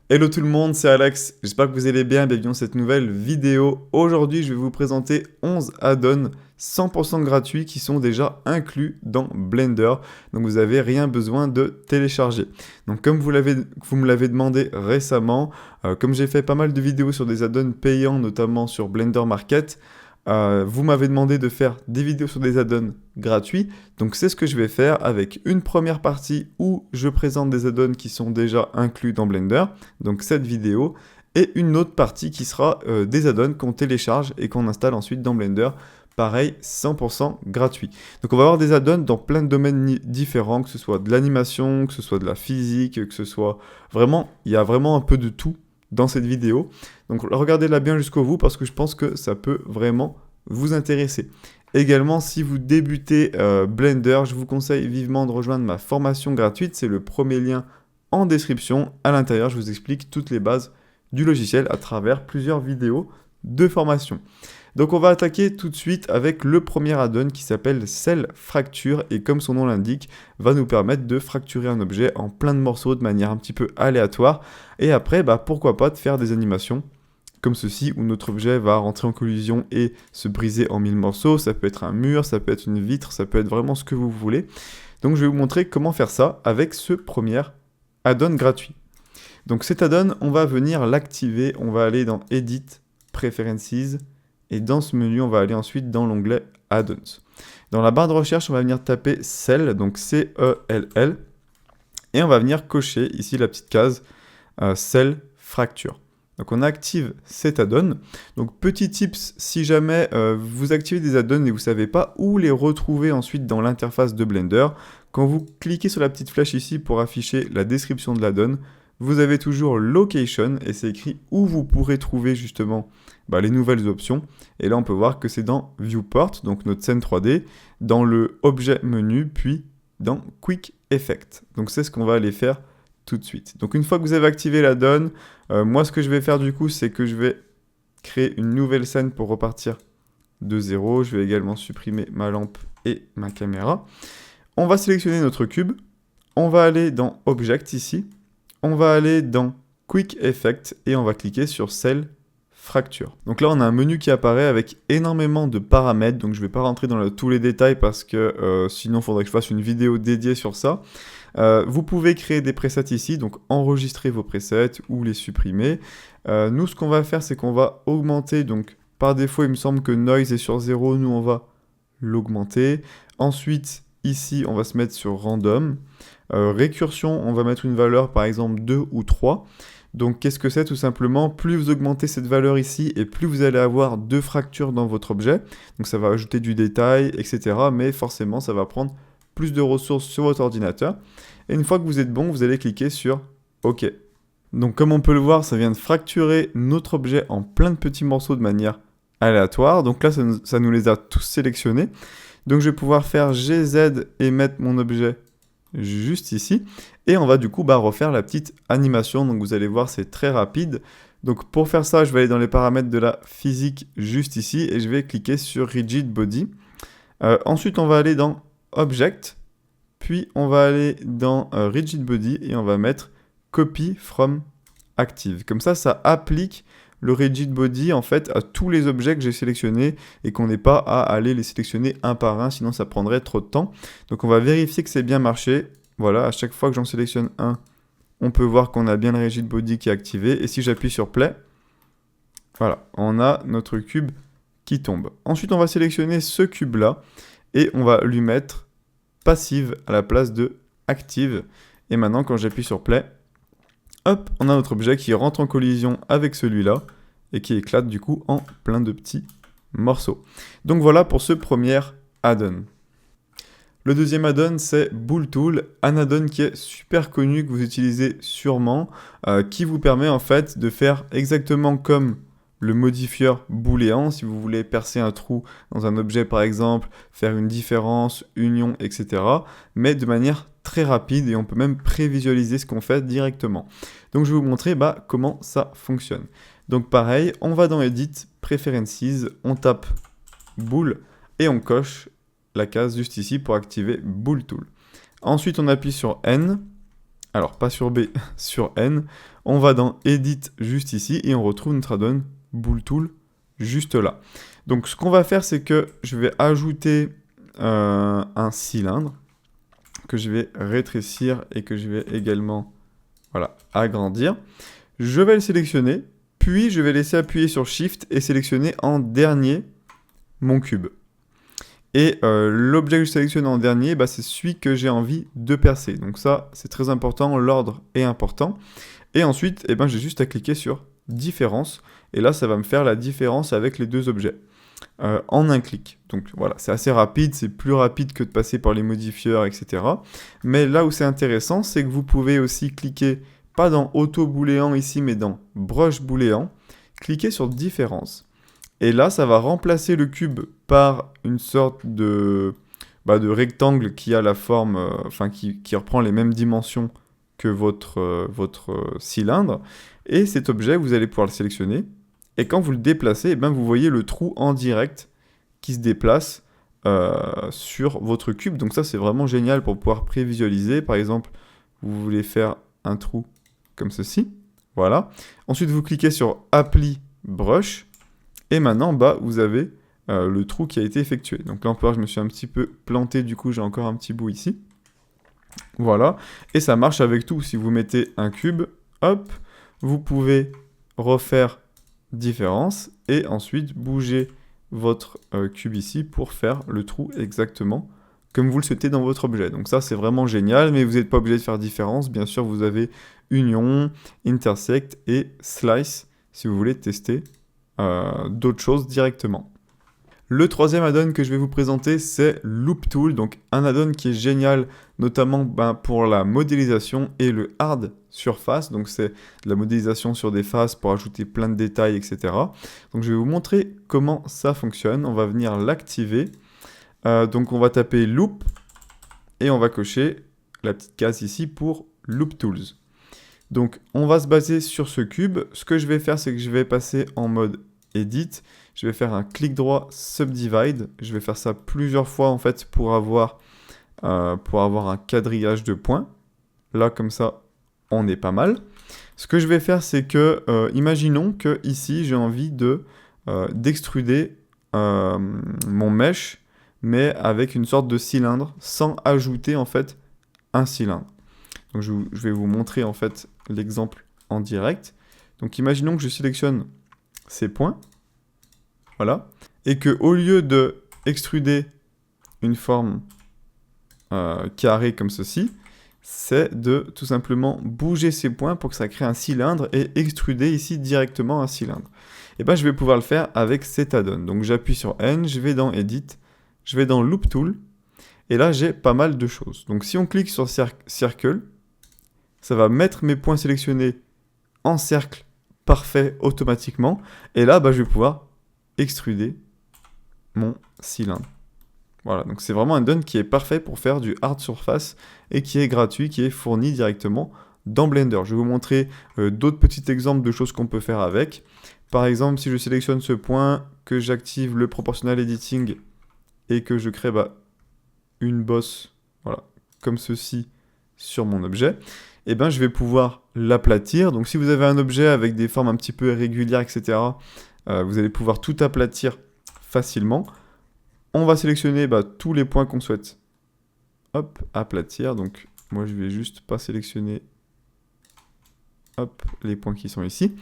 Hello tout le monde, c'est Alex, j'espère que vous allez bien, bienvenue dans cette nouvelle vidéo. Aujourd'hui, je vais vous présenter 11 add-ons 100% gratuits qui sont déjà inclus dans Blender, donc vous n'avez rien besoin de télécharger. Donc comme vous me l'avez demandé récemment, comme j'ai fait pas mal de vidéos sur des add-ons payants, notamment sur Blender Market, vous m'avez demandé de faire des vidéos sur des add-ons gratuits, donc c'est ce que je vais faire avec une première partie où je présente des add-ons qui sont déjà inclus dans Blender, donc cette vidéo, et une autre partie qui sera des add-ons qu'on télécharge et qu'on installe ensuite dans Blender, pareil, 100% gratuit. Donc on va avoir des add-ons dans plein de domaines différents, que ce soit de l'animation, que ce soit de la physique, que ce soit vraiment, il y a vraiment un peu de tout dans cette vidéo. Donc regardez-la bien jusqu'au bout parce que je pense que ça peut vraiment vous intéresser. Également, si vous débutez Blender, je vous conseille vivement de rejoindre ma formation gratuite. C'est le premier lien en description. À l'intérieur, je vous explique toutes les bases du logiciel à travers plusieurs vidéos de formation. Donc on va attaquer tout de suite avec le premier add-on qui s'appelle Cell Fracture et comme son nom l'indique, va nous permettre de fracturer un objet en plein de morceaux de manière un petit peu aléatoire. Et après, pourquoi pas de faire des animations comme ceci, où notre objet va rentrer en collision et se briser en 1000 morceaux. Ça peut être un mur, ça peut être une vitre, ça peut être vraiment ce que vous voulez. Donc je vais vous montrer comment faire ça avec ce premier add-on gratuit. Donc cet add-on, on va venir l'activer, on va aller dans Edit, Preferences, et dans ce menu, on va aller ensuite dans l'onglet Add-ons. Dans la barre de recherche, on va venir taper Cell, donc C-E-L-L, et on va venir cocher ici la petite case Cell Fracture. Donc on active cet add-on. Donc petit tips, si jamais vous activez des add-ons et vous ne savez pas où les retrouver ensuite dans l'interface de Blender, quand vous cliquez sur la petite flèche ici pour afficher la description de l'add-on, vous avez toujours Location et c'est écrit où vous pourrez trouver justement les nouvelles options. Et là on peut voir que c'est dans Viewport, donc notre scène 3D, dans le Objet menu, puis dans Quick Effect. Donc c'est ce qu'on va aller faire tout de suite. Donc une fois que vous avez activé l'add-on, moi ce que je vais faire du coup, c'est que je vais créer une nouvelle scène pour repartir de zéro. Je vais également supprimer ma lampe et ma caméra. On va sélectionner notre cube. On va aller dans Object ici. On va aller dans Quick Effect et on va cliquer sur Cell Fracture. Donc là, on a un menu qui apparaît avec énormément de paramètres. Donc je ne vais pas rentrer dans tous les détails parce que sinon, il faudrait que je fasse une vidéo dédiée sur ça. Vous pouvez créer des presets ici, donc enregistrer vos presets ou les supprimer. Nous, ce qu'on va faire, c'est qu'on va augmenter. Donc par défaut, il me semble que Noise est sur 0. Nous, on va l'augmenter. Ensuite, ici, on va se mettre sur Random. Récursion, on va mettre une valeur, par exemple 2 ou 3. Donc qu'est-ce que c'est tout simplement? Plus vous augmentez cette valeur ici et plus vous allez avoir de fractures dans votre objet. Donc ça va ajouter du détail, etc. Mais forcément, ça va prendre plus de ressources sur votre ordinateur. Et une fois que vous êtes bon, vous allez cliquer sur OK. Donc comme on peut le voir, ça vient de fracturer notre objet en plein de petits morceaux de manière aléatoire. Donc là, ça nous les a tous sélectionnés. Donc je vais pouvoir faire GZ et mettre mon objet juste ici. Et on va du coup refaire la petite animation. Donc vous allez voir, c'est très rapide. Donc pour faire ça, je vais aller dans les paramètres de la physique juste ici. Et je vais cliquer sur Rigid Body. Ensuite, on va aller dans Object. Puis on va aller dans Rigid Body et on va mettre Copy from Active. Comme ça, ça applique le Rigid Body en fait à tous les objets que j'ai sélectionnés et qu'on n'ait pas à aller les sélectionner un par un, sinon ça prendrait trop de temps. Donc on va vérifier que c'est bien marché. Voilà, à chaque fois que j'en sélectionne un, on peut voir qu'on a bien le Rigid Body qui est activé. Et si j'appuie sur Play, voilà, on a notre cube qui tombe. Ensuite, on va sélectionner ce cube-là et on va lui mettre Passive à la place de Active. Et maintenant, quand j'appuie sur Play, hop, on a notre objet qui rentre en collision avec celui-là et qui éclate du coup en plein de petits morceaux. Donc voilà pour ce premier add-on. Le deuxième add-on, c'est Bool Tool, un add-on qui est super connu, que vous utilisez sûrement, qui vous permet en fait de faire exactement comme le modifieur booléen, si vous voulez percer un trou dans un objet par exemple, faire une différence, union, etc. Mais de manière très rapide et on peut même prévisualiser ce qu'on fait directement. Donc je vais vous montrer comment ça fonctionne. Donc pareil, on va dans Edit, Preferences, on tape Bool et on coche la case juste ici pour activer Bool Tool. Ensuite on appuie sur N Alors, pas sur B, sur N. On va dans Edit juste ici et on retrouve notre add-on Bool Tool juste là. Donc, ce qu'on va faire, c'est que je vais ajouter un cylindre que je vais rétrécir et que je vais également agrandir. Je vais le sélectionner, puis je vais laisser appuyer sur Shift et sélectionner en dernier mon cube. Et l'objet que je sélectionne en dernier, c'est celui que j'ai envie de percer. Donc ça, c'est très important, l'ordre est important. Et ensuite, j'ai juste à cliquer sur Différence. Et là, ça va me faire la différence avec les deux objets en un clic. Donc voilà, c'est assez rapide, c'est plus rapide que de passer par les modifieurs, etc. Mais là où c'est intéressant, c'est que vous pouvez aussi cliquer, pas dans Auto booléen ici, mais dans Brush booléen, cliquer sur Différence. Et là, ça va remplacer le cube par une sorte de rectangle qui a la forme, qui reprend les mêmes dimensions que votre cylindre. Et cet objet, vous allez pouvoir le sélectionner. Et quand vous le déplacez, vous voyez le trou en direct qui se déplace sur votre cube. Donc ça, c'est vraiment génial pour pouvoir prévisualiser. Par exemple, vous voulez faire un trou comme ceci. Voilà. Ensuite, vous cliquez sur Apply Brush. Et maintenant, vous avez le trou qui a été effectué. Donc là, encore, je me suis un petit peu planté, du coup, j'ai encore un petit bout ici. Voilà. Et ça marche avec tout. Si vous mettez un cube, hop, vous pouvez refaire différence et ensuite bouger votre cube ici pour faire le trou exactement comme vous le souhaitez dans votre objet. Donc ça, c'est vraiment génial, mais vous n'êtes pas obligé de faire différence. Bien sûr, vous avez union, intersect et slice si vous voulez tester d'autres choses directement. Le troisième add-on que je vais vous présenter, c'est Loop Tool, donc un add-on qui est génial, notamment pour la modélisation et le hard surface, donc c'est de la modélisation sur des faces pour ajouter plein de détails, etc. Donc je vais vous montrer comment ça fonctionne, on va venir l'activer, donc on va taper Loop, et on va cocher la petite case ici pour Loop Tools. Donc on va se baser sur ce cube. Ce que je vais faire, c'est que je vais passer en mode Edit. Je vais faire un clic droit Subdivide. Je vais faire ça plusieurs fois en fait pour avoir un quadrillage de points. Là comme ça, on est pas mal. Ce que je vais faire, c'est que, imaginons que ici j'ai envie d'extruder mon mesh, mais avec une sorte de cylindre, sans ajouter en fait un cylindre. Donc je vais vous montrer en fait l'exemple en direct. Donc imaginons que je sélectionne ces points, voilà, et que au lieu de extruder une forme carrée comme ceci, c'est de tout simplement bouger ces points pour que ça crée un cylindre et extruder ici directement un cylindre. Et je vais pouvoir le faire avec cet add-on. Donc j'appuie sur N, je vais dans Edit, je vais dans Loop Tool, et là j'ai pas mal de choses. Donc si on clique sur Circle, ça va mettre mes points sélectionnés en cercle parfait automatiquement. Et là, je vais pouvoir extruder mon cylindre. Voilà, donc c'est vraiment un add-on qui est parfait pour faire du hard surface et qui est gratuit, qui est fourni directement dans Blender. Je vais vous montrer d'autres petits exemples de choses qu'on peut faire avec. Par exemple, si je sélectionne ce point, que j'active le proportional editing et que je crée une bosse, voilà, comme ceci sur mon objet, je vais pouvoir l'aplatir. Donc si vous avez un objet avec des formes un petit peu irrégulières, etc., vous allez pouvoir tout aplatir facilement. On va sélectionner tous les points qu'on souhaite. Hop, aplatir. Donc moi je vais juste pas sélectionner les points qui sont ici.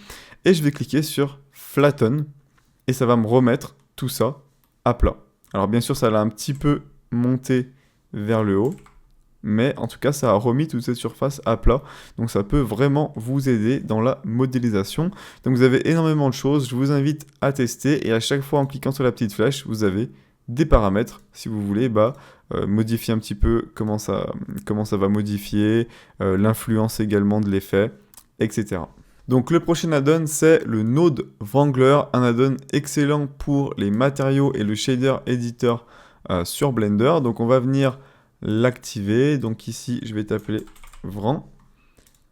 Et je vais cliquer sur Flatten. Et ça va me remettre tout ça à plat. Alors bien sûr ça l'a un petit peu monté vers le haut. Mais en tout cas, ça a remis toute cette surface à plat. Donc ça peut vraiment vous aider dans la modélisation. Donc vous avez énormément de choses. Je vous invite à tester. Et à chaque fois, en cliquant sur la petite flèche, vous avez des paramètres. Si vous voulez modifier un petit peu comment ça va modifier, l'influence également de l'effet, etc. Donc le prochain add-on, c'est le Node Wrangler. Un add-on excellent pour les matériaux et le shader editor sur Blender. Donc on va venir l'activer. Donc ici, je vais taper Wrang.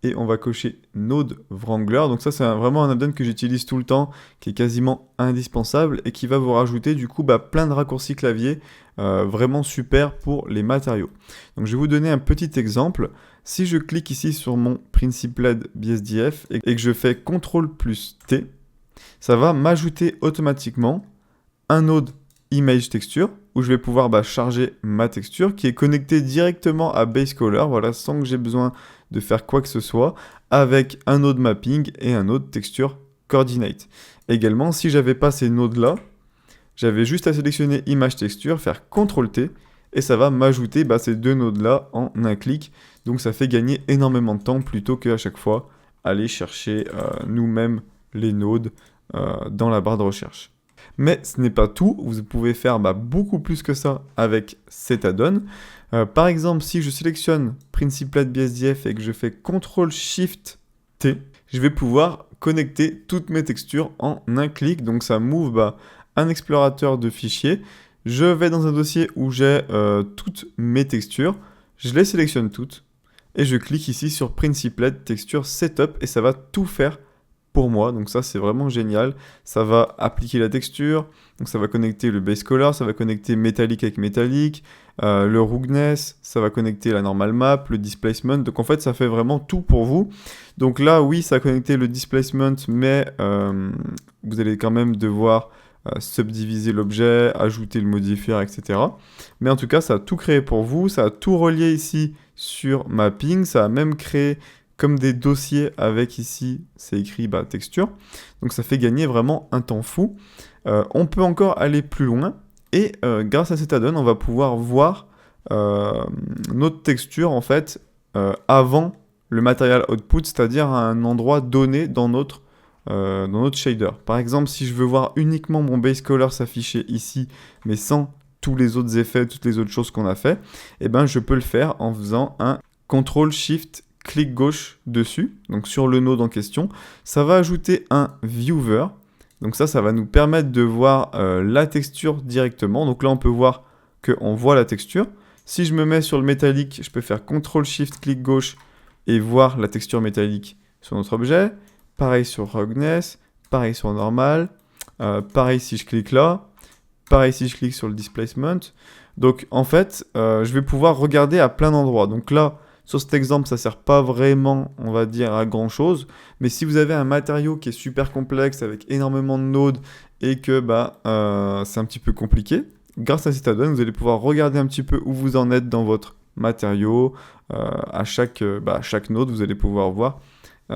et on va cocher Node Wrangler. Donc ça, c'est vraiment un add-on que j'utilise tout le temps, qui est quasiment indispensable et qui va vous rajouter du coup plein de raccourcis clavier, vraiment super pour les matériaux. Donc je vais vous donner un petit exemple. Si je clique ici sur mon Principled BSDF et que je fais CTRL plus T, ça va m'ajouter automatiquement un node Image Texture où je vais pouvoir charger ma texture qui est connectée directement à Base Color, voilà, sans que j'ai besoin de faire quoi que ce soit, avec un node Mapping et un node Texture Coordinate. Également, si j'avais pas ces nodes-là, j'avais juste à sélectionner Image Texture, faire CTRL T, et ça va m'ajouter ces deux nodes-là en un clic. Donc ça fait gagner énormément de temps plutôt qu'à chaque fois aller chercher nous-mêmes les nodes dans la barre de recherche. Mais ce n'est pas tout, vous pouvez faire beaucoup plus que ça avec cet add-on. Par exemple, si je sélectionne Principled BSDF et que je fais CTRL-SHIFT-T, je vais pouvoir connecter toutes mes textures en un clic. Donc ça m'ouvre un explorateur de fichiers. Je vais dans un dossier où j'ai toutes mes textures, je les sélectionne toutes et je clique ici sur Principled Texture Setup et ça va tout faire pour moi. Donc ça, c'est vraiment génial. Ça va appliquer la texture, donc ça va connecter le base color, ça va connecter métallique avec métallique, le roughness, ça va connecter la normal map, le displacement. Donc en fait, ça fait vraiment tout pour vous. Donc là, oui, ça a connecté le displacement, mais vous allez quand même devoir subdiviser l'objet, ajouter le modifier, etc. Mais en tout cas, ça a tout créé pour vous. Ça a tout relié ici sur Mapping. Ça a même créé comme des dossiers avec ici, c'est écrit texture. Donc ça fait gagner vraiment un temps fou. On peut encore aller plus loin. Et grâce à cet add-on, on va pouvoir voir notre texture en fait avant le material output, c'est-à-dire à un endroit donné dans notre shader. Par exemple, si je veux voir uniquement mon base color s'afficher ici, mais sans tous les autres effets, toutes les autres choses qu'on a fait, je peux le faire en faisant un CTRL-SHIFT clic gauche dessus, donc sur le node en question. Ça va ajouter un viewer. Donc ça va nous permettre de voir la texture directement. Donc là, on peut voir qu'on voit la texture. Si je me mets sur le métallique, je peux faire CTRL-SHIFT clic gauche et voir la texture métallique sur notre objet. Pareil sur roughness, pareil sur normal, pareil si je clique là, pareil si je clique sur le displacement. Donc en fait, je vais pouvoir regarder à plein d'endroits. Donc là, sur cet exemple, ça ne sert pas vraiment, on va dire, à grand chose. Mais si vous avez un matériau qui est super complexe, avec énormément de nodes, et que c'est un petit peu compliqué, grâce à cet add-on, vous allez pouvoir regarder un petit peu où vous en êtes dans votre matériau. À chaque node, vous allez pouvoir voir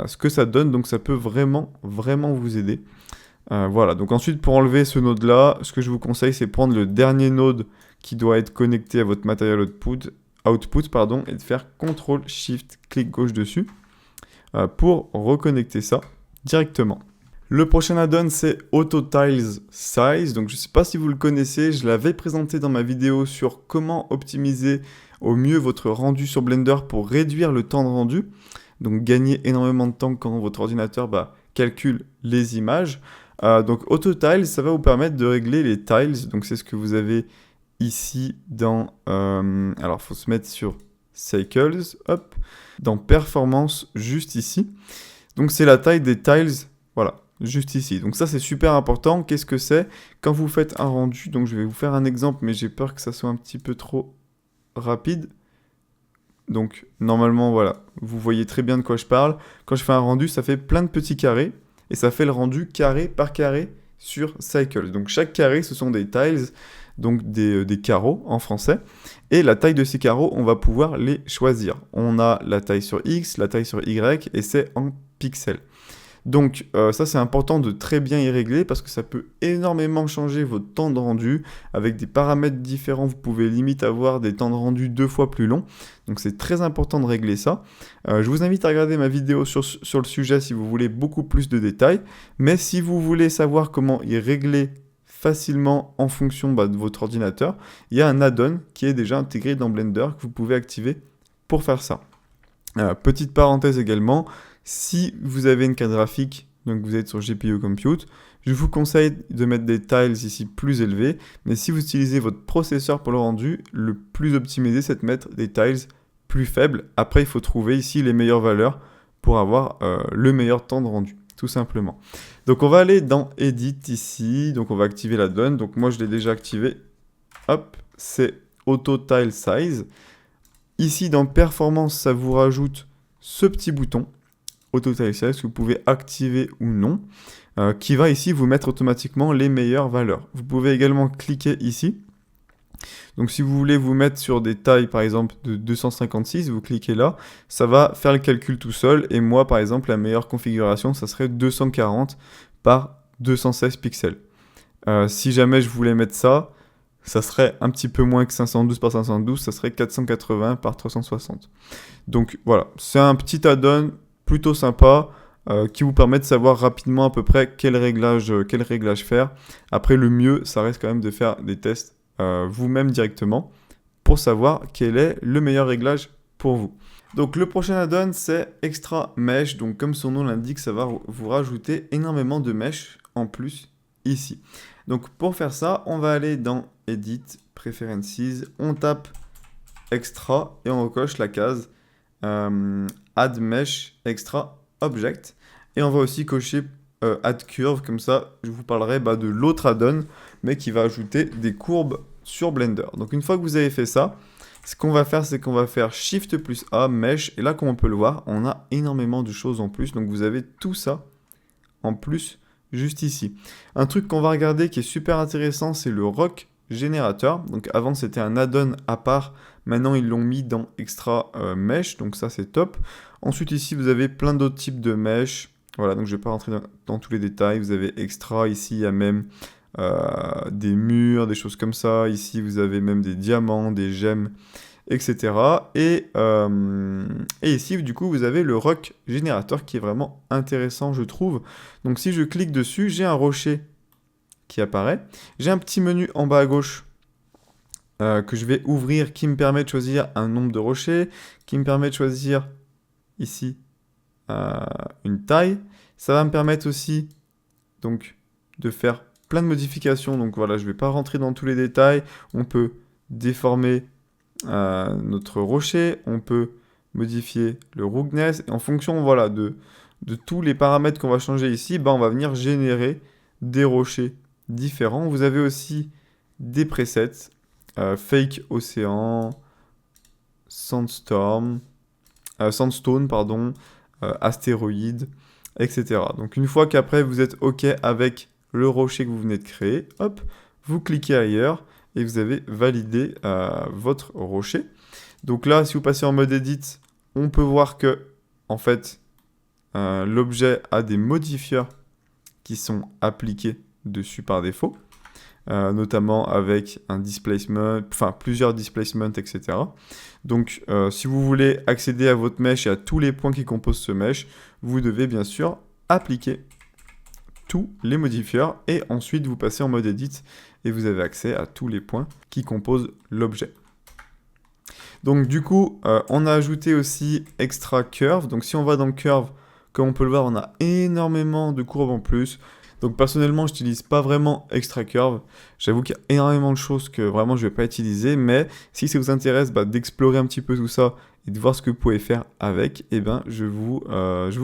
ce que ça donne. Donc ça peut vraiment, vraiment vous aider. Voilà, donc ensuite, pour enlever ce node-là, ce que je vous conseille, c'est prendre le dernier node qui doit être connecté à votre material output, et de faire CTRL-SHIFT clic gauche dessus pour reconnecter ça directement. Le prochain add-on, c'est AutoTiles Size. Donc je ne sais pas si vous le connaissez, je l'avais présenté dans ma vidéo sur comment optimiser au mieux votre rendu sur Blender pour réduire le temps de rendu. Donc gagner énormément de temps quand votre ordinateur calcule les images. Donc AutoTiles, ça va vous permettre de régler les tiles. Donc c'est ce que vous avez ici dans... alors, il faut se mettre sur Cycles, hop, dans Performance, juste ici. Donc, c'est la taille des tiles, voilà, juste ici. Donc, ça, c'est super important. Qu'est-ce que c'est? Quand vous faites un rendu, donc je vais vous faire un exemple, mais j'ai peur que ça soit un petit peu trop rapide. Donc, normalement, voilà, vous voyez très bien de quoi je parle. Quand je fais un rendu, ça fait plein de petits carrés, et ça fait le rendu carré par carré sur Cycles. Donc, chaque carré, ce sont des tiles, donc des carreaux en français. Et la taille de ces carreaux, on va pouvoir les choisir. On a la taille sur X, la taille sur Y, et c'est en pixels. Donc ça, c'est important de très bien y régler parce que ça peut énormément changer votre temps de rendu. Avec des paramètres différents, vous pouvez limite avoir des temps de rendu 2 fois plus longs. Donc c'est très important de régler ça. Je vous invite à regarder ma vidéo sur le sujet si vous voulez beaucoup plus de détails. Mais si vous voulez savoir comment y régler facilement en fonction de votre ordinateur, il y a un add-on qui est déjà intégré dans Blender que vous pouvez activer pour faire ça. Petite parenthèse également, si vous avez une carte graphique, donc vous êtes sur GPU Compute, je vous conseille de mettre des tiles ici plus élevés, mais si vous utilisez votre processeur pour le rendu, le plus optimisé c'est de mettre des tiles plus faibles. Après il faut trouver ici les meilleures valeurs pour avoir le meilleur temps de rendu, tout simplement. Donc on va aller dans Edit ici, donc on va activer la donne. Donc moi je l'ai déjà activé, hop, c'est Auto Tile Size. Ici dans Performance, ça vous rajoute ce petit bouton, Auto Tile Size, que vous pouvez activer ou non, qui va ici vous mettre automatiquement les meilleures valeurs. Vous pouvez également cliquer ici. Donc si vous voulez vous mettre sur des tailles par exemple de 256, vous cliquez là, ça va faire le calcul tout seul. Et moi par exemple la meilleure configuration ça serait 240 par 216 pixels. Si jamais je voulais mettre ça, ça serait un petit peu moins que 512 par 512, ça serait 480 par 360. Donc voilà, c'est un petit add-on plutôt sympa qui vous permet de savoir rapidement à peu près quel réglage faire. Après le mieux ça reste quand même de faire des tests vous-même directement pour savoir quel est le meilleur réglage pour vous. Donc le prochain add-on c'est Extra Mesh, donc comme son nom l'indique ça va vous rajouter énormément de mesh en plus ici. Donc pour faire ça on va aller dans Edit, Preferences, on tape Extra et on recoche la case Add Mesh Extra Object et on va aussi cocher Add Curve, comme ça je vous parlerai de l'autre add-on mais qui va ajouter des courbes sur Blender. Donc une fois que vous avez fait ça, ce qu'on va faire c'est qu'on va faire Shift plus A, Mesh, et là comme on peut le voir, on a énormément de choses en plus, donc vous avez tout ça en plus juste ici. Un truc qu'on va regarder qui est super intéressant, c'est le Rock Generator. Donc avant c'était un add-on à part, maintenant ils l'ont mis dans Extra Mesh, donc ça c'est top. Ensuite ici vous avez plein d'autres types de mesh. Voilà, donc je ne vais pas rentrer dans tous les détails. Vous avez Extra, ici il y a même des murs, des choses comme ça. Ici vous avez même des diamants, des gemmes, etc. Et ici du coup vous avez le Rock Generator qui est vraiment intéressant je trouve. Donc si je clique dessus, j'ai un rocher qui apparaît. J'ai un petit menu en bas à gauche que je vais ouvrir qui me permet de choisir un nombre de rochers, qui me permet de choisir ici une taille. Ça va me permettre aussi donc de faire plein de modifications. Donc voilà, je ne vais pas rentrer dans tous les détails. On peut déformer notre rocher, on peut modifier le roughness. Et en fonction voilà, de tous les paramètres qu'on va changer ici, on va venir générer des rochers différents. Vous avez aussi des presets, Fake Océan, Sandstone, pardon, astéroïde, etc. Donc une fois qu'après vous êtes OK avec le rocher que vous venez de créer, hop, vous cliquez ailleurs et vous avez validé votre rocher. Donc là, si vous passez en mode Edit, on peut voir que en fait l'objet a des modifieurs qui sont appliqués dessus par défaut, notamment avec un displacement, enfin plusieurs displacements, etc. Donc si vous voulez accéder à votre mesh et à tous les points qui composent ce mesh, vous devez bien sûr appliquer tous les modifieurs et ensuite vous passez en mode Edit et vous avez accès à tous les points qui composent l'objet. Donc du coup, on a ajouté aussi Extra Curve. Donc si on va dans Curve, comme on peut le voir, on a énormément de courbes en plus. Donc personnellement, je n'utilise pas vraiment Extra Curve. J'avoue qu'il y a énormément de choses que vraiment je ne vais pas utiliser. Mais si ça vous intéresse d'explorer un petit peu tout ça et de voir ce que vous pouvez faire avec, eh ben, je vous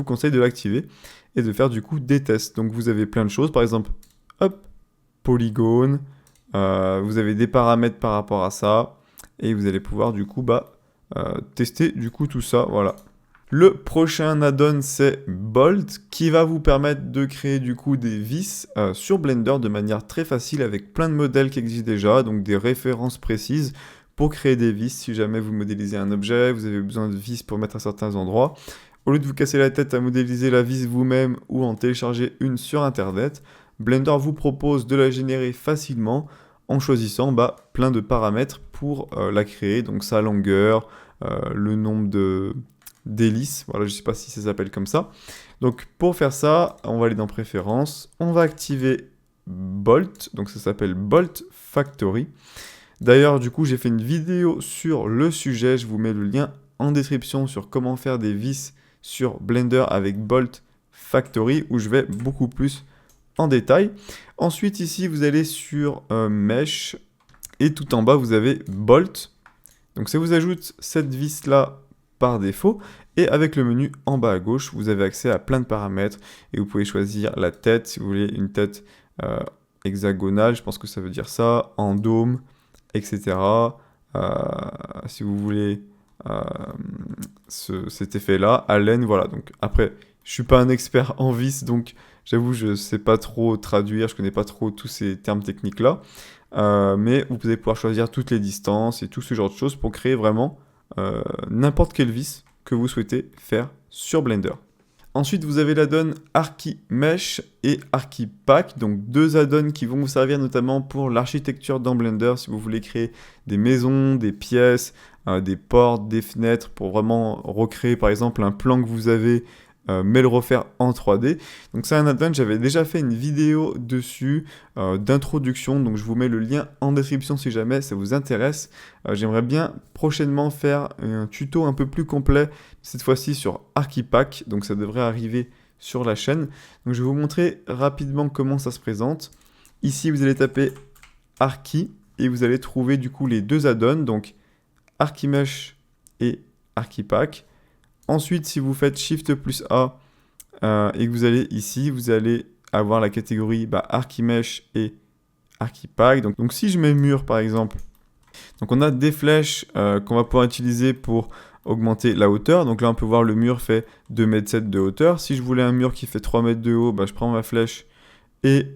conseille de l'activer et de faire du coup des tests. Donc vous avez plein de choses. Par exemple, hop, polygone. Vous avez des paramètres par rapport à ça. Et vous allez pouvoir du coup tester du coup tout ça. Voilà. Le prochain add-on, c'est Bolt, qui va vous permettre de créer du coup des vis sur Blender de manière très facile avec plein de modèles qui existent déjà, donc des références précises pour créer des vis. Si jamais vous modélisez un objet, vous avez besoin de vis pour mettre à certains endroits. Au lieu de vous casser la tête à modéliser la vis vous-même ou en télécharger une sur Internet, Blender vous propose de la générer facilement en choisissant plein de paramètres pour la créer, donc sa longueur, le nombre d'hélices, voilà, je ne sais pas si ça s'appelle comme ça. Donc pour faire ça, on va aller dans Préférences, on va activer Bolt, donc ça s'appelle Bolt Factory. D'ailleurs, du coup, j'ai fait une vidéo sur le sujet, je vous mets le lien en description sur comment faire des vis sur Blender avec Bolt Factory, où je vais beaucoup plus en détail. Ensuite, ici, vous allez sur Mesh, et tout en bas, vous avez Bolt. Donc ça vous ajoute cette vis-là par défaut. Et avec le menu en bas à gauche, vous avez accès à plein de paramètres et vous pouvez choisir la tête, si vous voulez une tête hexagonale, je pense que ça veut dire ça, en dôme, etc. Si vous voulez cet effet-là, Allen, voilà. Donc après, je suis pas un expert en vis, donc j'avoue, je sais pas trop traduire, je connais pas trop tous ces termes techniques-là. Mais vous allez pouvoir choisir toutes les distances et tout ce genre de choses pour créer vraiment n'importe quel vis que vous souhaitez faire sur Blender. Ensuite, vous avez l'add-on Archimesh et Archipack, donc deux add-ons qui vont vous servir notamment pour l'architecture dans Blender, si vous voulez créer des maisons, des pièces, des portes, des fenêtres, pour vraiment recréer par exemple un plan que vous avez, mais le refaire en 3D. Donc c'est un add-on, j'avais déjà fait une vidéo dessus d'introduction, donc je vous mets le lien en description si jamais ça vous intéresse. J'aimerais bien prochainement faire un tuto un peu plus complet, cette fois-ci sur Archipack, donc ça devrait arriver sur la chaîne. Donc je vais vous montrer rapidement comment ça se présente. Ici vous allez taper Archi et vous allez trouver du coup les deux add-ons, donc Archimesh et Archipack. Ensuite, si vous faites Shift plus A et que vous allez ici, vous allez avoir la catégorie Archimesh et Archipack. Donc si je mets mur par exemple, donc on a des flèches qu'on va pouvoir utiliser pour augmenter la hauteur. Donc là, on peut voir le mur fait 2,7 m de hauteur. Si je voulais un mur qui fait 3 m de haut, je prends ma flèche et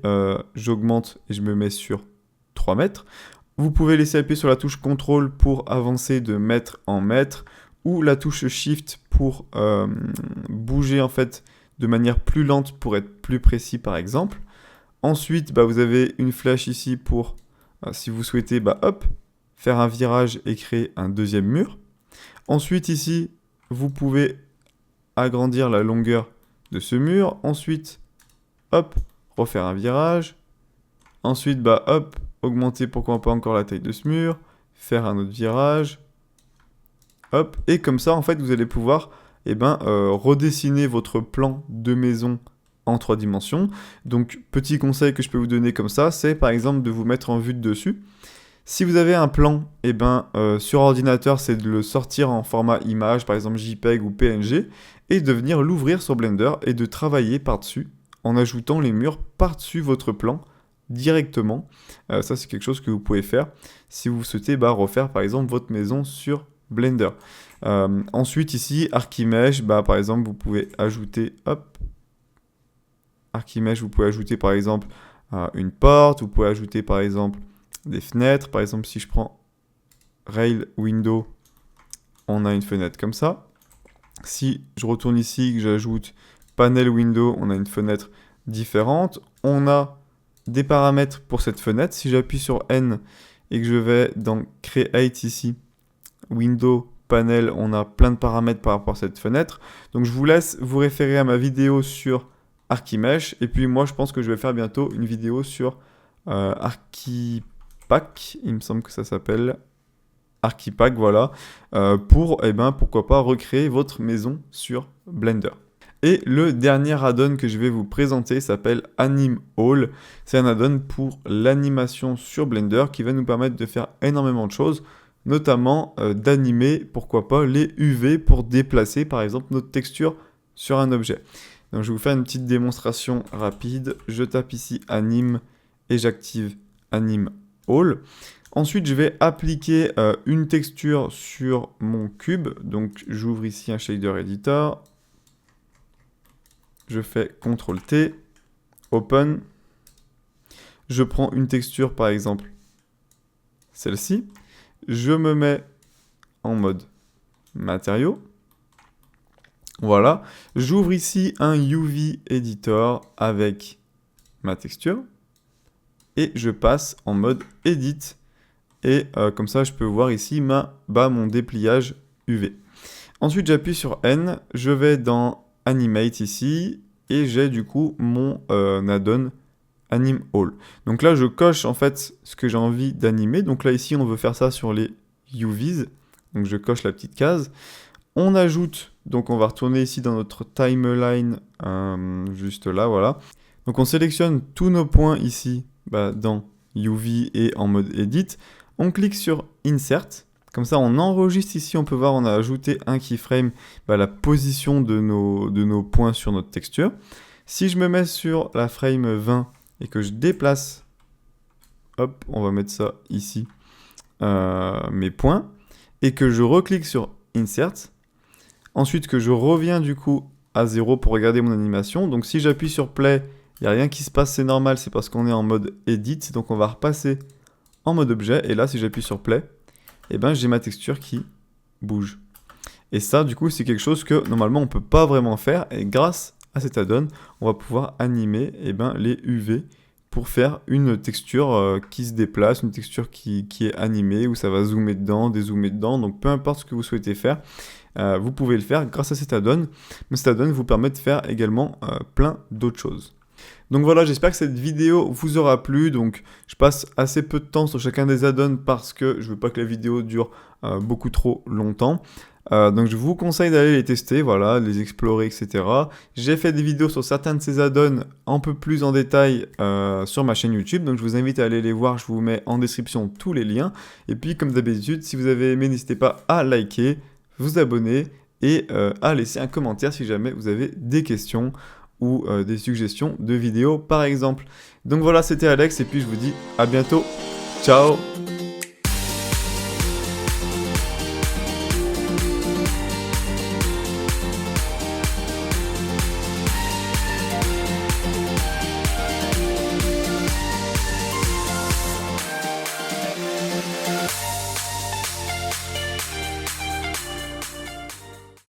j'augmente et je me mets sur 3 mètres. Vous pouvez laisser appuyer sur la touche CTRL pour avancer de mètre en mètre, ou la touche Shift pour bouger en fait de manière plus lente pour être plus précis par exemple. Ensuite, vous avez une flèche ici pour, si vous souhaitez, faire un virage et créer un deuxième mur. Ensuite ici, vous pouvez agrandir la longueur de ce mur. Ensuite, hop, refaire un virage. Ensuite, augmenter pourquoi pas encore la taille de ce mur, faire un autre virage. Hop, et comme ça, en fait, vous allez pouvoir redessiner votre plan de maison en 3 dimensions. Donc, petit conseil que je peux vous donner comme ça, c'est par exemple de vous mettre en vue de dessus. Si vous avez un plan, sur ordinateur, c'est de le sortir en format image, par exemple JPEG ou PNG, et de venir l'ouvrir sur Blender et de travailler par-dessus, en ajoutant les murs par-dessus votre plan directement. Ça, c'est quelque chose que vous pouvez faire si vous souhaitez refaire, par exemple, votre maison sur Blender. Ensuite ici Archimesh, par exemple vous pouvez ajouter Archimesh, vous pouvez ajouter par exemple une porte, vous pouvez ajouter par exemple des fenêtres. Par exemple si je prends Rail Window, on a une fenêtre comme ça. Si je retourne ici, que j'ajoute Panel Window, on a une fenêtre différente. On a des paramètres pour cette fenêtre. Si j'appuie sur N et que je vais dans Create ici, Window, Panel, on a plein de paramètres par rapport à cette fenêtre. Donc je vous laisse vous référer à ma vidéo sur Archimesh. Et puis moi je pense que je vais faire bientôt une vidéo sur Archipack. Il me semble que ça s'appelle Archipack, voilà. Pour, pourquoi pas recréer votre maison sur Blender. Et le dernier add-on que je vais vous présenter s'appelle Anime All. C'est un add-on pour l'animation sur Blender qui va nous permettre de faire énormément de choses, notamment d'animer, pourquoi pas, les UV pour déplacer par exemple notre texture sur un objet. Donc je vais vous faire une petite démonstration rapide. Je tape ici Anime et j'active Anime All. Ensuite je vais appliquer une texture sur mon cube. Donc j'ouvre ici un shader editor. Je fais CTRL-T, Open. Je prends une texture par exemple celle-ci. Je me mets en mode matériaux. Voilà. J'ouvre ici un UV Editor avec ma texture. Et je passe en mode Edit. Et comme ça, je peux voir ici mon dépliage UV. Ensuite, j'appuie sur N. Je vais dans Animate ici. Et j'ai du coup mon add-on Anime All. Donc là, je coche en fait ce que j'ai envie d'animer. Donc là, ici, on veut faire ça sur les UVs. Donc je coche la petite case. On ajoute, donc on va retourner ici dans notre timeline, juste là, voilà. Donc on sélectionne tous nos points ici, dans UV et en mode Edit. On clique sur Insert. Comme ça, on enregistre ici, on peut voir, on a ajouté un keyframe, la position de nos points sur notre texture. Si je me mets sur la frame 20 et que je déplace, hop, on va mettre ça ici, mes points, et que je reclique sur Insert, ensuite que je reviens du coup à 0 pour regarder mon animation. Donc si j'appuie sur Play, il n'y a rien qui se passe, c'est normal, c'est parce qu'on est en mode Edit, donc on va repasser en mode objet, et là si j'appuie sur Play, et ben j'ai ma texture qui bouge. Et ça du coup c'est quelque chose que normalement on ne peut pas vraiment faire, et grâce à cet add-on, on va pouvoir animer les UV pour faire une texture qui se déplace, une texture qui est animée, où ça va zoomer dedans, dézoomer dedans, donc peu importe ce que vous souhaitez faire, vous pouvez le faire grâce à cet add-on, mais cet add-on vous permet de faire également plein d'autres choses. Donc voilà, j'espère que cette vidéo vous aura plu. Donc je passe assez peu de temps sur chacun des add-ons parce que je veux pas que la vidéo dure beaucoup trop longtemps. Donc je vous conseille d'aller les tester, voilà, les explorer, etc. J'ai fait des vidéos sur certains de ces add-ons un peu plus en détail sur ma chaîne YouTube. Donc je vous invite à aller les voir, je vous mets en description tous les liens. Et puis comme d'habitude, si vous avez aimé, n'hésitez pas à liker, vous abonner et à laisser un commentaire si jamais vous avez des questions ou des suggestions de vidéos par exemple. Donc voilà, c'était Alex et puis je vous dis à bientôt. Ciao!